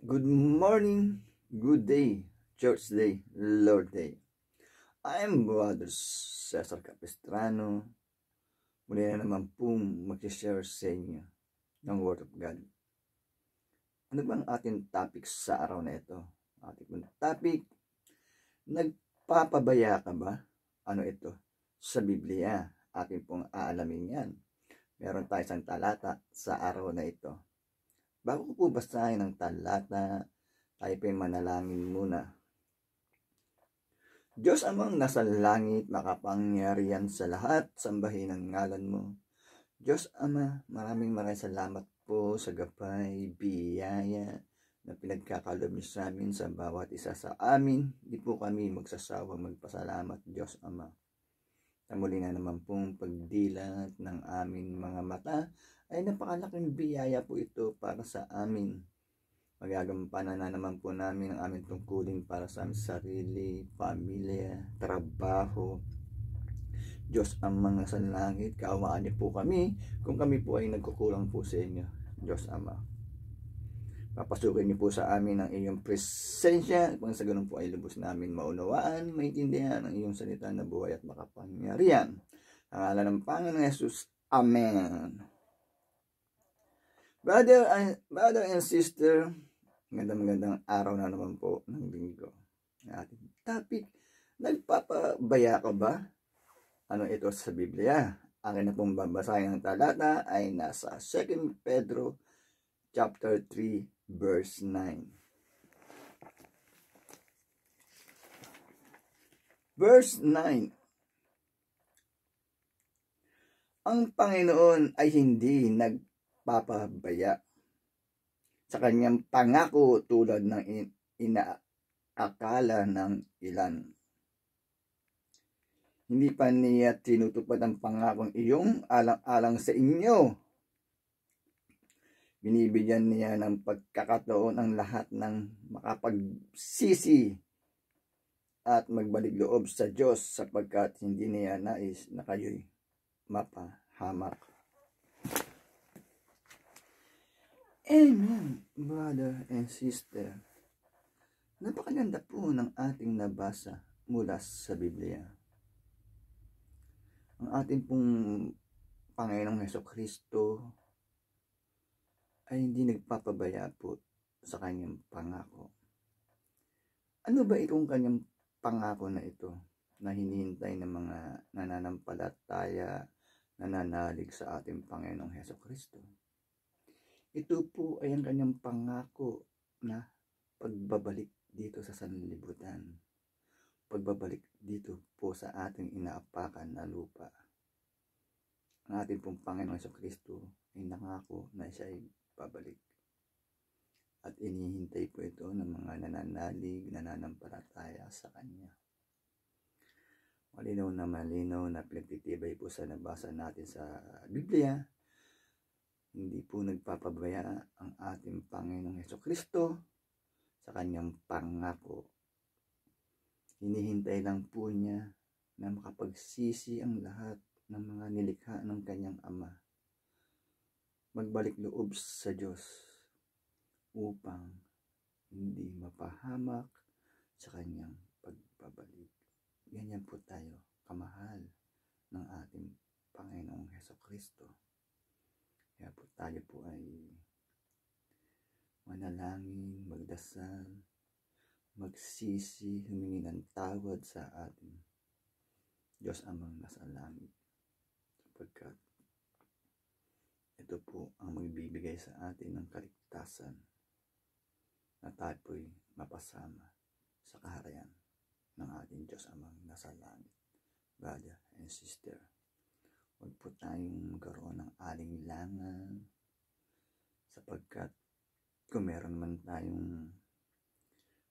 Good morning, good day, church day, Lord day. I am Brother Cesar Capistrano. Muli na naman pong mag-share sa inyo ng Word of God. Ano bang ating topic sa araw na ito? Ating topic, nagpapabaya ka ba? Ano ito? Sa Biblia, ating pong aalamin yan. Meron tayo isang talata sa araw na ito. Bago ko po basahin ang talata, tayo po manalangin muna. Diyos amang nasa langit, makapangyarihan sa lahat, sambahin ang ngalan mo. Diyos Ama, maraming salamat po sa gabay, biyaya na pinagkakalob niyo sa amin sa bawat isa sa amin. Di po kami magsasawang magpasalamat, Diyos Ama. Sa muli na naman pong pagdilat ng aming mga mata, ay napakalaking biyaya po ito para sa amin. Magagampanan na naman po namin ang aming tungkulin para sa aming sarili, pamilya, trabaho. Diyos ang mga sa langit, kaawaan niyo po kami kung kami po ay nagkukulang po sa inyo, Diyos Ama. Papasukin niyo po sa amin ang iyong presensya, kung sa ganun po ay lubos namin maunawaan, maintindihan ang iyong salita na buhay at makapangyarihan. Ang ngalan ng Panginoon Jesus, Amen. Brother and sister, magandang araw na naman po ng linggo. Ating topic, nagpapabaya ka ba? Ano ito sa Biblia? Akin na pong babasahin ang talata ay nasa 2 Pedro chapter 3 verse 9. Verse 9. Ang Panginoon ay hindi nagpapabaya sa kanyang pangako tulad ng inaakala ng ilan. Hindi pa niya tinutupad ang pangakong iyong alang-alang sa inyo. Binibigyan niya ng pagkakataon ang lahat ng makapagsisi at magbalik loob sa Diyos sapagkat hindi niya nais na kayo'y mapahamak. Amen, brother and sister. Napakaganda po ng ating nabasa mula sa Biblia. Ang ating pong Panginoong Hesukristo ay hindi nagpapabaya po sa kanyang pangako. Ano ba itong kanyang pangako na ito na hinihintay ng mga nananampalataya, nananalig sa ating Panginoong Hesukristo? Ito po ay ang kanyang pangako na pagbabalik dito sa sanlibutan. Pagbabalik dito po sa ating inaapakan na lupa. Ang ating pong Panginoong Hesukristo ay nangako na siya ay babalik. At inihintay po ito ng mga nananalig, nananampalataya sa Kanya. Malinaw na pinagtitibay po sa nabasa natin sa Biblia. Hindi po nagpapabaya ang ating Panginoong Hesukristo sa kanyang pangako. Hinihintay lang po niya na makapagsisi ang lahat ng mga nilikha ng kanyang Ama. Magbalik loob sa Diyos upang hindi mapahamak sa kanyang pagbabalik. Ganyan po tayo kamahal ng ating Panginoong Hesukristo. Kaya po tayo po ay manalangin, magdasal, magsisi, humingi ng tawad sa ating Diyos Amang nasa langit. Sapagkat ito po ang magbibigay sa atin ng kaligtasan na tayo po'y mapasama sa kaharian ng ating Diyos Amang nasa langit. Brother and sister, huwag po tayong magkaroon ng alinlangan sapagkat kung meron man tayong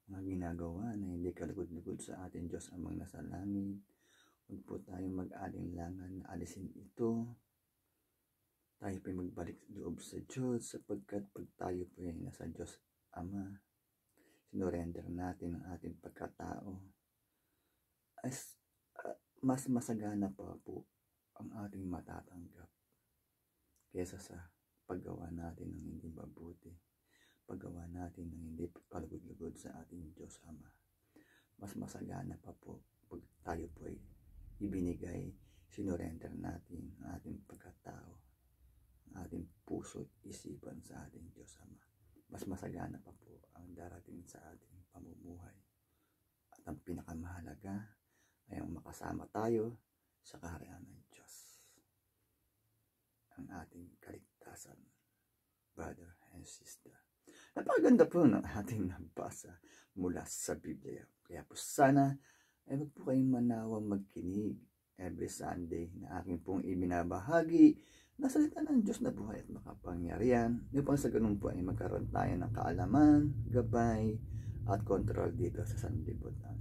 mga ginagawa na hindi kalugod-lugod sa ating Diyos Amang nasa langit, huwag po tayong mag-alinlangan na alisin ito. Tayo po'y magbalik loob sa Diyos sapagkat pag tayo po'y nasa Diyos Ama, sinurrender natin ang ating pagkatao, mas masagana pa po ang ating matatanggap kesa sa paggawa natin ng hindi mabuti. paggawa natin ng hindi palugod-lugod sa ating Diyos Ama. Mas masagana pa po pag tayo po ay ibinigay, sinurrender natin ang ating pagkatao, ang ating puso at isipan sa ating Diyos Ama. Mas masagana pa po ang darating sa ating pamumuhay. At ang pinakamahalaga ay ang makasama tayo sa kaharian ng Diyos. Ang ating kaligtasan, brother and sister. Napakaganda po ng ating nabasa mula sa Biblia. Kaya po sana ay wag po kayong manawang magkinig every Sunday na aking pong ibinabahagi na salita ng Diyos na buhay at makapangyarihan. Upang sa ganun po ay magkaroon tayo ng kaalaman, gabay, at control dito sa sanlibutan.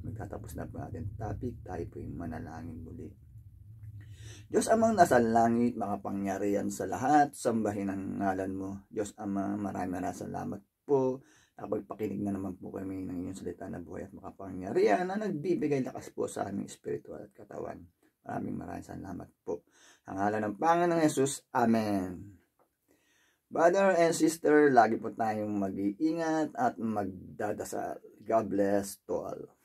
Magtatapos na po natin topic, tayo po yung manalangin muli. Diyos Amang nasa langit, makapangyarihan sa lahat, sambahin ang ngalan mo. Diyos Ama, maraming salamat po. Nakapagpakinig na naman po kami ng inyong salita na buhay at makapangyarihan na nagbibigay lakas po sa aming espiritual at katawan. Maraming salamat po. Ang ngalan ng Panginoong Jesus, Amen. Brother and sister, lagi po tayong mag-iingat at magdadasal. God bless to all.